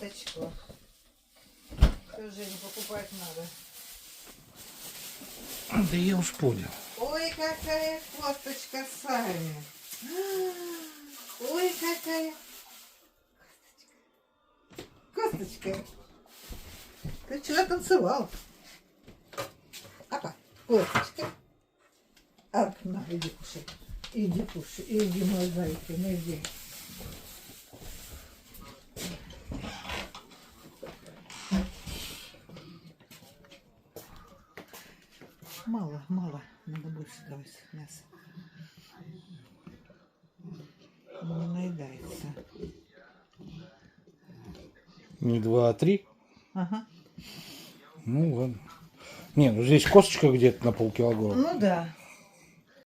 косточку. Тоже не покупать надо. Да я уж понял. Ой, какая косточка сами. Ой, какая косточка. Ты вчера танцевал. Опа, косточка. Ап, на, иди кушай. Иди кушай. Иди, мой зайка, ну иди. Мало, мало. Надо больше давать мяса. Не наедается. Не 2, а 3? Ага. Ну ладно. Не, ну здесь косточка где-то на полкилограмма. Ну да.